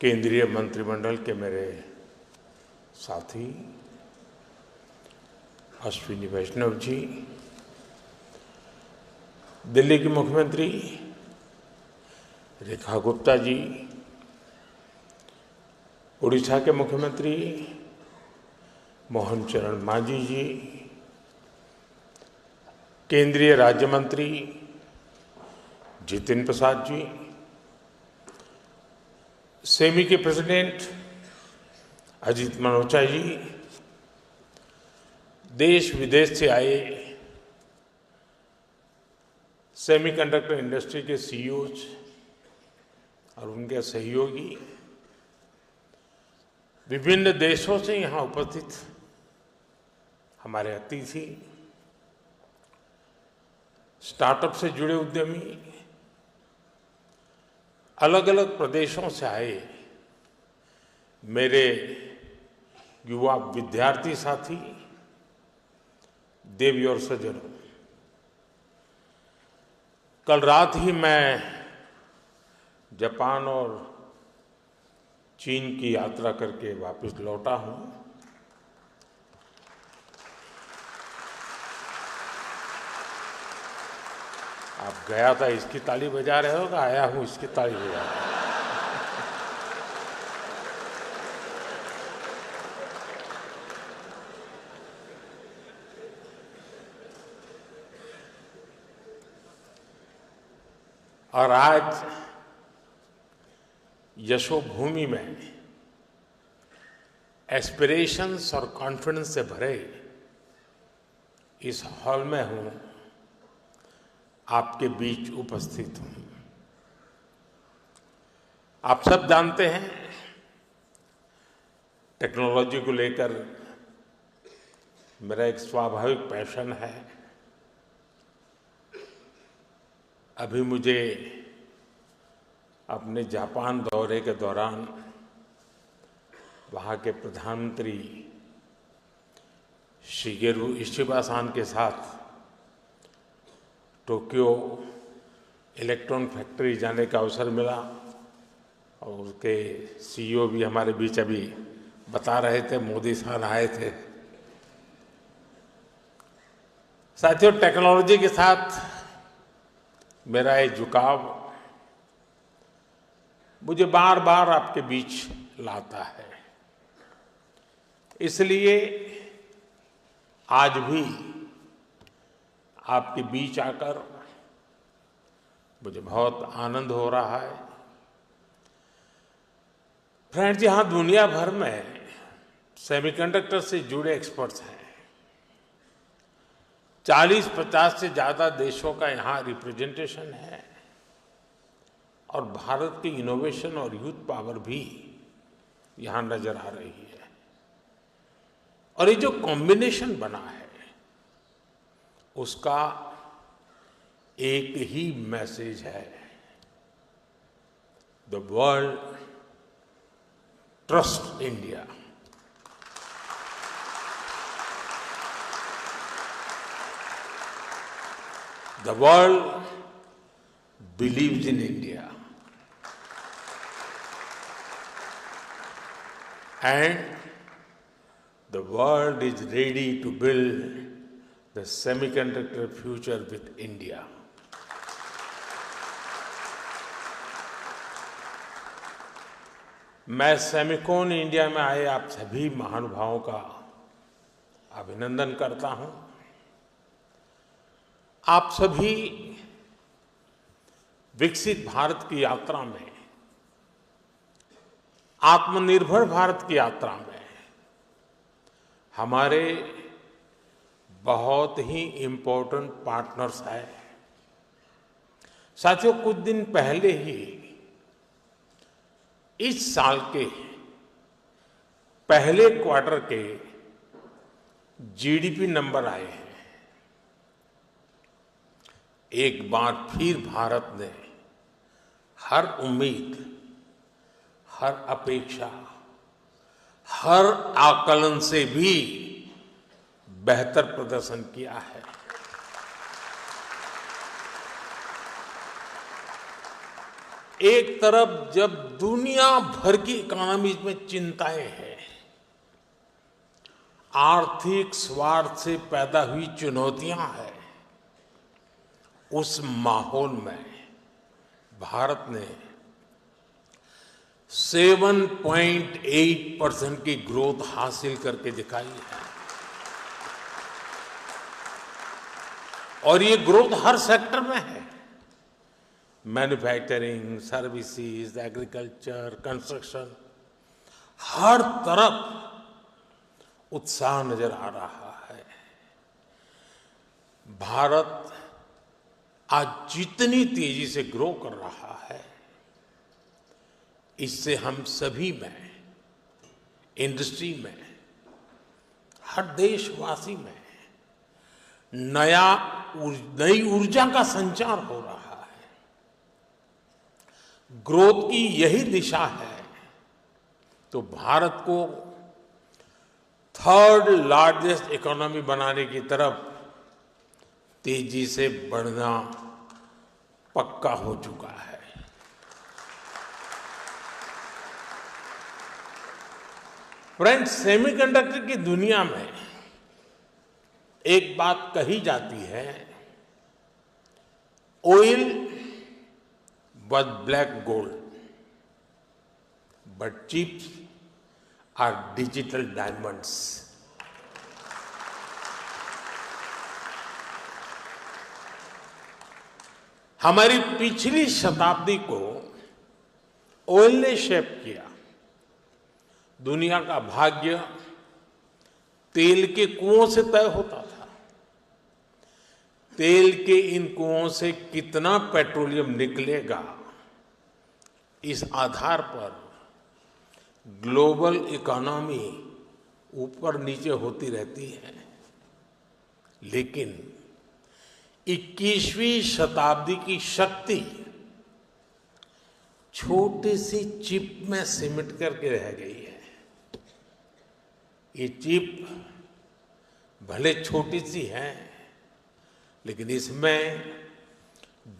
केंद्रीय मंत्रिमंडल के मेरे साथी अश्विनी वैष्णव जी, दिल्ली की मुख्यमंत्री रेखा गुप्ता जी, उड़ीसा के मुख्यमंत्री मोहन चरण मांझी जी, केंद्रीय राज्य मंत्री जितिन प्रसाद जी, सेमी के प्रेसिडेंट अजीत मनोचा जी, देश विदेश से आए सेमीकंडक्टर इंडस्ट्री के सीईओज और उनके सहयोगी, विभिन्न देशों से यहाँ उपस्थित हमारे अतिथि, स्टार्टअप से जुड़े उद्यमी, अलग अलग प्रदेशों से आए मेरे युवा विद्यार्थी साथी, देवी और सज्जनों, कल रात ही मैं जापान और चीन की यात्रा करके वापस लौटा हूं। आप गया था इसकी ताली बजा रहे हो, आया हूं इसकी ताली बजा रहे हो। और आज यशोभूमि में एस्पिरेशंस और कॉन्फिडेंस से भरे इस हॉल में हूं, आपके बीच उपस्थित हूं। आप सब जानते हैं टेक्नोलॉजी को लेकर मेरा एक स्वाभाविक पैशन है। अभी मुझे अपने जापान दौरे के दौरान वहाँ के प्रधानमंत्री शिगेरू इशिबा-सान के साथ टोक्यो इलेक्ट्रॉन फैक्ट्री जाने का अवसर मिला और उसके सीईओ भी हमारे बीच अभी बता रहे थे, मोदी साहब आए थे। साथियों, टेक्नोलॉजी के साथ मेरा ये झुकाव मुझे बार बार आपके बीच लाता है। इसलिए आज भी आपके बीच आकर मुझे बहुत आनंद हो रहा है। फ्रेंड्स, यहां दुनिया भर में सेमीकंडक्टर से जुड़े एक्सपर्ट्स हैं। 40-50 से ज्यादा देशों का यहाँ रिप्रेजेंटेशन है और भारत की इनोवेशन और यूथ पावर भी यहाँ नजर आ रही है। और ये जो कॉम्बिनेशन बना है उसका एक ही मैसेज है, the world trust India. The world believes in India, and the world is ready to build the semiconductor future with India. मैं सेमिकॉन इंडिया में आए आप सभी महानुभावों का अभिनंदन करता हूं। आप सभी विकसित भारत की यात्रा में, आत्मनिर्भर भारत की यात्रा में हमारे बहुत ही इम्पोर्टेंट पार्टनर्स हैं। साथियों, कुछ दिन पहले ही इस साल के पहले क्वार्टर के जीडीपी नंबर आए हैं। एक बार फिर भारत ने हर उम्मीद, हर अपेक्षा, हर आकलन से भी बेहतर प्रदर्शन किया है। एक तरफ जब दुनिया भर की इकोनॉमीज में चिंताएं हैं, आर्थिक स्वार्थ से पैदा हुई चुनौतियां हैं, उस माहौल में भारत ने 7.8% की ग्रोथ हासिल करके दिखाई है। और ये ग्रोथ हर सेक्टर में है, मैन्युफैक्चरिंग, सर्विसेज, एग्रीकल्चर, कंस्ट्रक्शन, हर तरफ उत्साह नजर आ रहा है। भारत आज जितनी तेजी से ग्रो कर रहा है, इससे हम सभी में, इंडस्ट्री में, हर देशवासी में नई ऊर्जा का संचार हो रहा है। ग्रोथ की यही दिशा है तो भारत को थर्ड लार्जेस्ट इकोनॉमी बनाने की तरफ तेजी से बढ़ना पक्का हो चुका है। फ्रेंड्स, सेमीकंडक्टर की दुनिया में एक बात कही जाती है, oil was black gold, but chips are digital diamonds. हमारी पिछली शताब्दी को ऑयल ने शेप किया। दुनिया का भाग्य तेल के कुओं से तय होता था। तेल के इन कुओं से कितना पेट्रोलियम निकलेगा, इस आधार पर ग्लोबल इकोनॉमी ऊपर नीचे होती रहती है। लेकिन 21वीं शताब्दी की शक्ति छोटी सी चिप में सिमट करके रह गई है। ये चिप भले छोटी सी है, लेकिन इसमें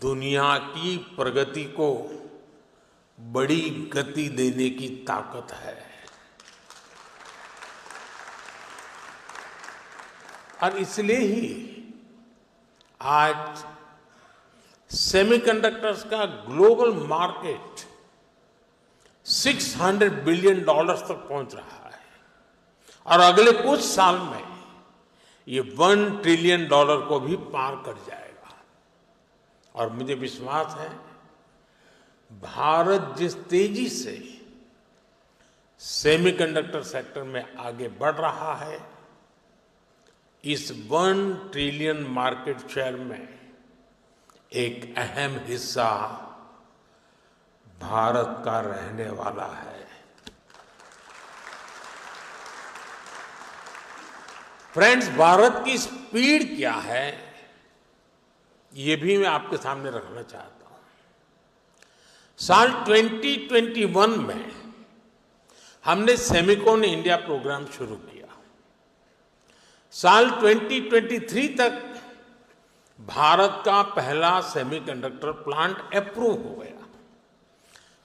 दुनिया की प्रगति को बड़ी गति देने की ताकत है। और इसलिए ही आज सेमीकंडक्टर्स का ग्लोबल मार्केट $600 बिलियन तक पहुंच रहा है और अगले कुछ साल में ये $1 ट्रिलियन को भी पार कर जाएगा। और मुझे विश्वास है, भारत जिस तेजी से सेमीकंडक्टर सेक्टर में आगे बढ़ रहा है, इस 1 ट्रिलियन मार्केट शेयर में एक अहम हिस्सा भारत का रहने वाला है। फ्रेंड्स, भारत की स्पीड क्या है, ये भी मैं आपके सामने रखना चाहता हूं। साल 2021 में हमने सेमिकॉन इंडिया प्रोग्राम शुरू किया। साल 2023 तक भारत का पहला सेमीकंडक्टर प्लांट अप्रूव हो गया।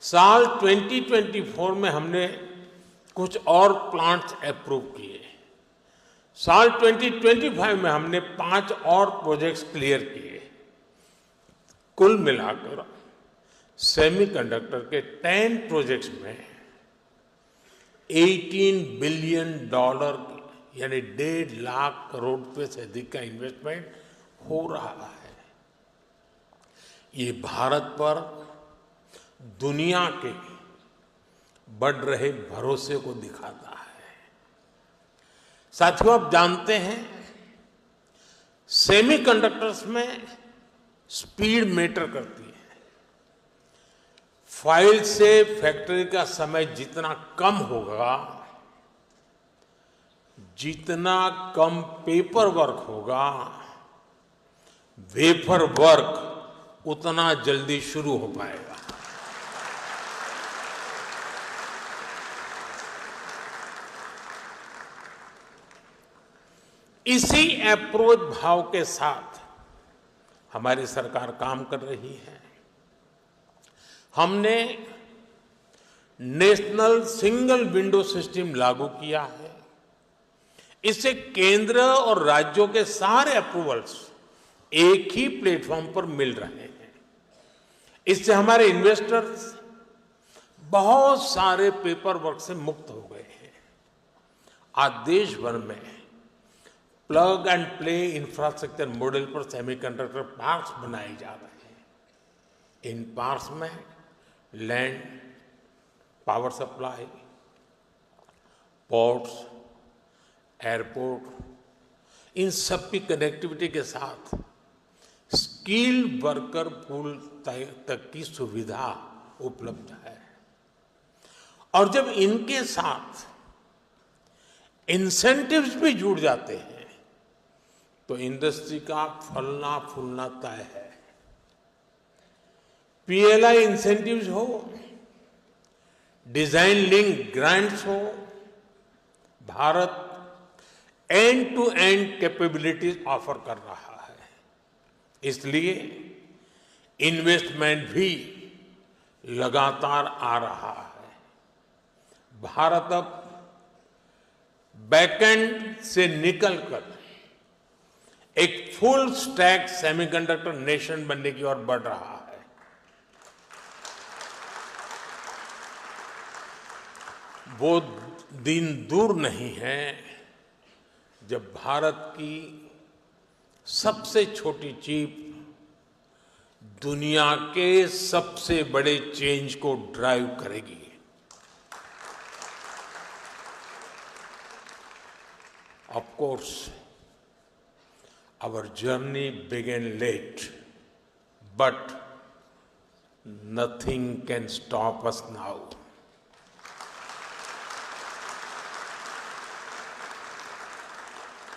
साल 2024 में हमने कुछ और प्लांट्स अप्रूव किए। साल 2025 में हमने 5 और प्रोजेक्ट्स क्लियर किए। कुल मिलाकर सेमीकंडक्टर के 10 प्रोजेक्ट्स में $18 बिलियन यानी 1.5 लाख करोड़ रुपए से अधिक का इन्वेस्टमेंट हो रहा है। ये भारत पर दुनिया के बढ़ रहे भरोसे को दिखाता है। साथियों, आप जानते हैं, सेमीकंडक्टर्स में स्पीड मैटर करती है। फाइल से फैक्ट्री का समय जितना कम होगा, जितना कम पेपर वर्क होगा, वेफर वर्क उतना जल्दी शुरू हो पाएगा। इसी अप्रोच भाव के साथ हमारी सरकार काम कर रही है। हमने नेशनल सिंगल विंडो सिस्टम लागू किया है। इससे केंद्र और राज्यों के सारे अप्रूवल्स एक ही प्लेटफॉर्म पर मिल रहे हैं। इससे हमारे इन्वेस्टर्स बहुत सारे पेपर वर्क से मुक्त हो गए हैं। आज देश भर में plug and play infrastructure model पर सेमीकंडक्टर पार्क्स बनाए जा रहे हैं। इन पार्क्स में land, power supply, ports, airport, इन सब की कनेक्टिविटी के साथ स्किल्ड वर्कर पूल तक की सुविधा उपलब्ध है। और जब इनके साथ इंसेंटिव्स भी जुड़ जाते हैं तो इंडस्ट्री का फलना फूलना तय है। पीएलआई इंसेंटिव्स हो, डिजाइन लिंक ग्रांट्स हो, Bharat end to end capabilities offer कर रहा है। इसलिए इन्वेस्टमेंट भी लगातार आ रहा है। भारत अब बैकएंड से निकलकर एक फुल स्टैक सेमीकंडक्टर नेशन बनने की ओर बढ़ रहा है। वो दिन दूर नहीं है जब भारत की सबसे छोटी चिप दुनिया के सबसे बड़े चेंज को ड्राइव करेगी। Of course, our journey began late, but nothing can stop us now.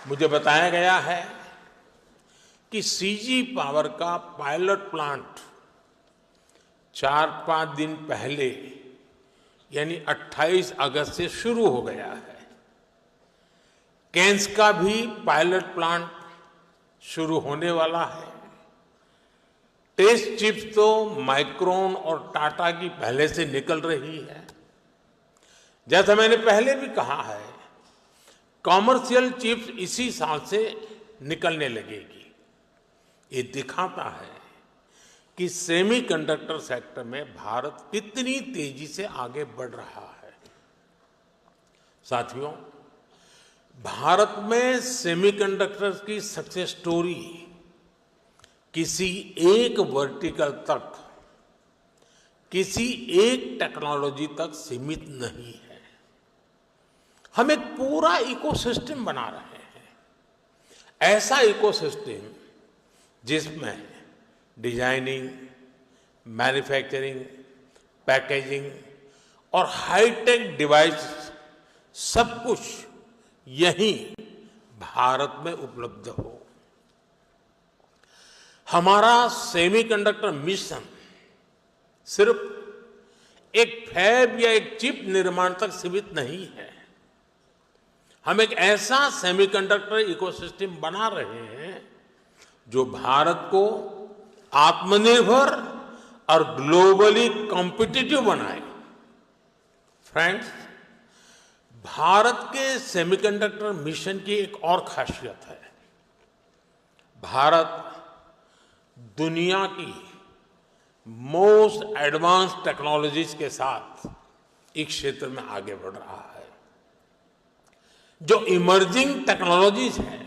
मुझे बताया गया है कि सीजी पावर का पायलट प्लांट 4-5 दिन पहले यानी 28 अगस्त से शुरू हो गया है। कैंस का भी पायलट प्लांट शुरू होने वाला है। टेस्ट चिप्स तो माइक्रोन और टाटा की पहले से निकल रही है। जैसा मैंने पहले भी कहा है, कॉमर्शियल चिप्स इसी साल से निकलने लगेगी। ये दिखाता है कि सेमीकंडक्टर सेक्टर में भारत कितनी तेजी से आगे बढ़ रहा है। साथियों, भारत में सेमीकंडक्टर्स की सक्सेस स्टोरी किसी एक वर्टिकल तक, किसी एक टेक्नोलॉजी तक सीमित नहीं है। हम एक पूरा इकोसिस्टम बना रहे हैं। ऐसा इकोसिस्टम जिसमें डिजाइनिंग, मैन्युफैक्चरिंग, पैकेजिंग और हाईटेक डिवाइस सब कुछ यही भारत में उपलब्ध हो। हमारा सेमीकंडक्टर मिशन सिर्फ एक फैब या एक चिप निर्माण तक सीमित नहीं है। हम एक ऐसा सेमीकंडक्टर इकोसिस्टम बना रहे हैं जो भारत को आत्मनिर्भर और ग्लोबली कॉम्पिटिटिव बनाए। फ्रेंड्स, भारत के सेमीकंडक्टर मिशन की एक और खासियत है। भारत दुनिया की मोस्ट एडवांस टेक्नोलॉजीज के साथ इस क्षेत्र में आगे बढ़ रहा है। जो इमर्जिंग टेक्नोलॉजीज हैं,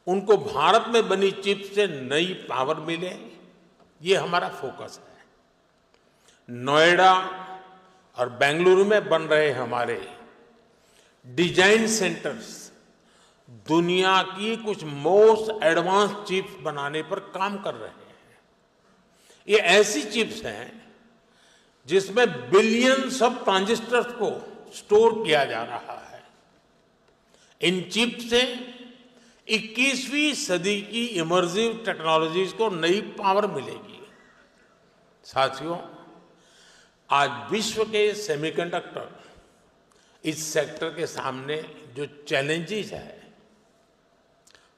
उनको भारत में बनी चिप से नई पावर मिले, ये हमारा फोकस है। नोएडा और बेंगलुरु में बन रहे हमारे डिजाइन सेंटर्स दुनिया की कुछ मोस्ट एडवांस चिप्स बनाने पर काम कर रहे हैं। ये ऐसी चिप्स हैं जिसमें बिलियंस ऑफ ट्रांजिस्टर्स को स्टोर किया जा रहा है। इन चिप्स से 21वीं सदी की इमर्सिव टेक्नोलॉजीज को नई पावर मिलेगी। साथियों, आज विश्व के सेमीकंडक्टर इस सेक्टर के सामने जो चैलेंजेस है,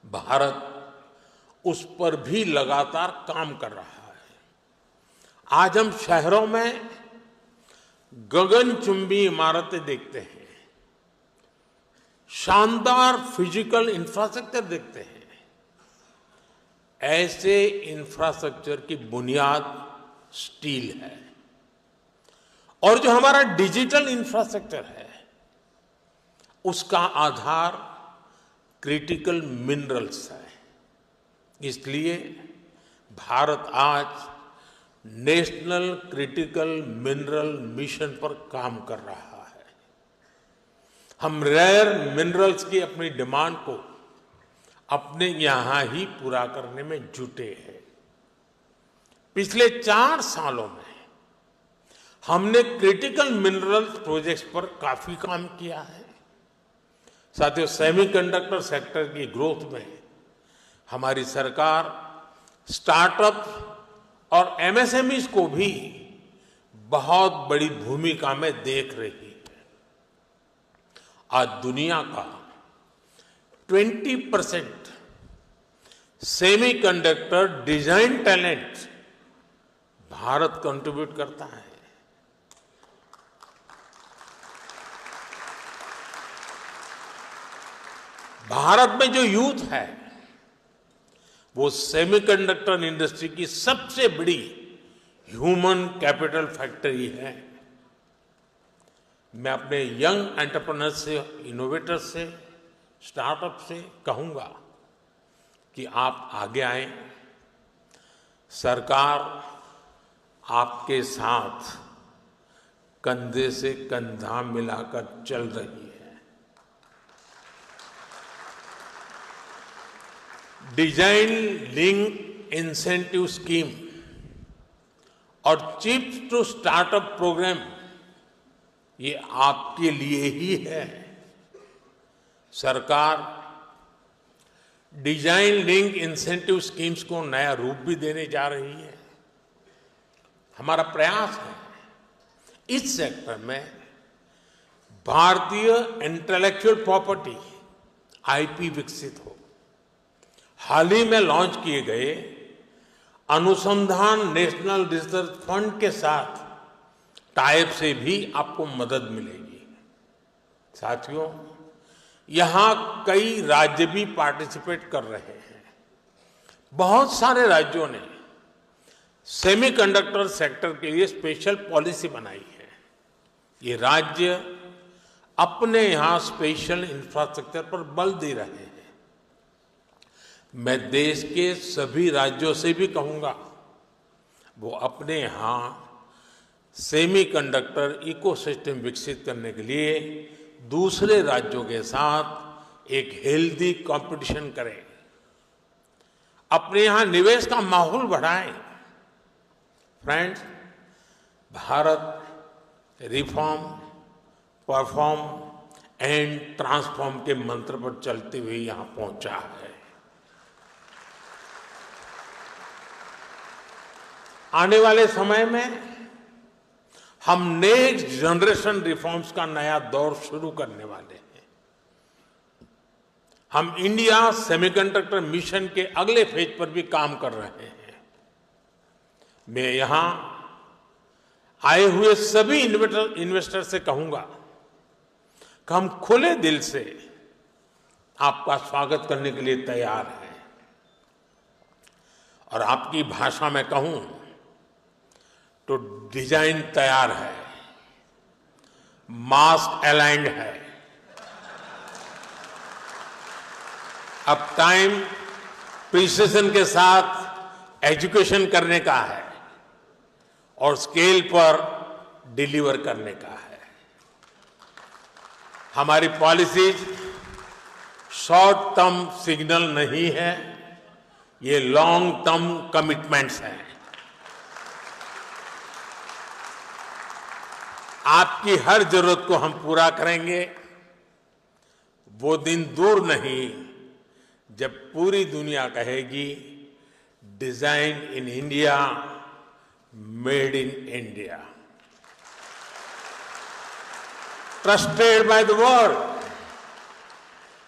भारत उस पर भी लगातार काम कर रहा है। आज हम शहरों में गगनचुंबी इमारतें देखते हैं, शानदार फिजिकल इंफ्रास्ट्रक्चर देखते हैं। ऐसे इंफ्रास्ट्रक्चर की बुनियाद स्टील है और जो हमारा डिजिटल इंफ्रास्ट्रक्चर है उसका आधार क्रिटिकल मिनरल्स है। इसलिए भारत आज नेशनल क्रिटिकल मिनरल मिशन पर काम कर रहा है। हम रेयर मिनरल्स की अपनी डिमांड को अपने यहां ही पूरा करने में जुटे हैं। पिछले 4 सालों में हमने क्रिटिकल मिनरल्स प्रोजेक्ट्स पर काफी काम किया है। साथियों, सेमीकंडक्टर सेक्टर की ग्रोथ में हमारी सरकार स्टार्टअप और एमएसएमईज को भी बहुत बड़ी भूमिका में देख रही है। आज दुनिया का 20% semiconductor design talent Bharat contribute करता है। भारत में जो यूथ है वो सेमीकंडक्टर इंडस्ट्री की सबसे बड़ी ह्यूमन कैपिटल फैक्ट्री है। मैं अपने यंग एंटरप्रेन्योर्स से, इनोवेटर्स से, स्टार्टअप से कहूंगा कि आप आगे आएं। सरकार आपके साथ कंधे से कंधा मिलाकर चल रही है। डिजाइन लिंक इंसेंटिव स्कीम और चिप्स टू स्टार्टअप प्रोग्राम ये आपके लिए ही है। सरकार डिजाइन लिंक इंसेंटिव स्कीम्स को नया रूप भी देने जा रही है। हमारा प्रयास है इस सेक्टर में भारतीय इंटेलेक्चुअल प्रॉपर्टी आईपी विकसित हो। हाल ही में लॉन्च किए गए अनुसंधान नेशनल रिसर्च फंड के साथ टाइप से भी आपको मदद मिलेगी। साथियों, यहां कई राज्य भी पार्टिसिपेट कर रहे हैं। बहुत सारे राज्यों ने सेमीकंडक्टर सेक्टर के लिए स्पेशल पॉलिसी बनाई है। ये राज्य अपने यहां स्पेशल इंफ्रास्ट्रक्चर पर बल दे रहे हैं। मैं देश के सभी राज्यों से भी कहूंगा वो अपने यहां सेमीकंडक्टर इकोसिस्टम विकसित करने के लिए दूसरे राज्यों के साथ एक हेल्दी कंपटीशन करें, अपने यहां निवेश का माहौल बढ़ाएं। Friends, Bharat reform, perform and transform के मंत्र पर चलते हुए यहां पहुंचा है। आने वाले समय में हम नेक्स्ट जनरेशन रिफॉर्म्स का नया दौर शुरू करने वाले हैं। हम इंडिया सेमीकंडक्टर मिशन के अगले फेज पर भी काम कर रहे हैं। मैं यहां आए हुए सभी इन्वेस्टर से कहूंगा कि हम खुले दिल से आपका स्वागत करने के लिए तैयार हैं। और आपकी भाषा में कहूं तो डिजाइन तैयार है, मास्क अलाइंड है। अब टाइम प्रिसिजन के साथ एजुकेशन करने का है और स्केल पर डिलीवर करने का है। हमारी पॉलिसीज शॉर्ट टर्म सिग्नल नहीं है, ये लॉन्ग टर्म कमिटमेंट्स हैं। आपकी हर जरूरत को हम पूरा करेंगे। वो दिन दूर नहीं जब पूरी दुनिया कहेगी design in India, made in India, trusted by the world.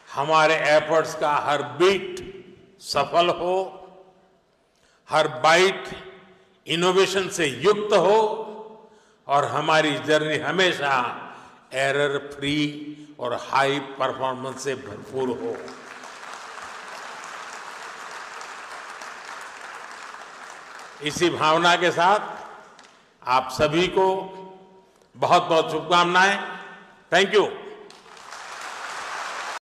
हमारे एफर्ट्स का हर बीट सफल हो, हर बाइट इनोवेशन से युक्त हो और हमारी जर्नी हमेशा एरर फ्री और हाई परफॉर्मेंस से भरपूर हो। इसी भावना के साथ आप सभी को बहुत बहुत शुभकामनाएं। Thank you.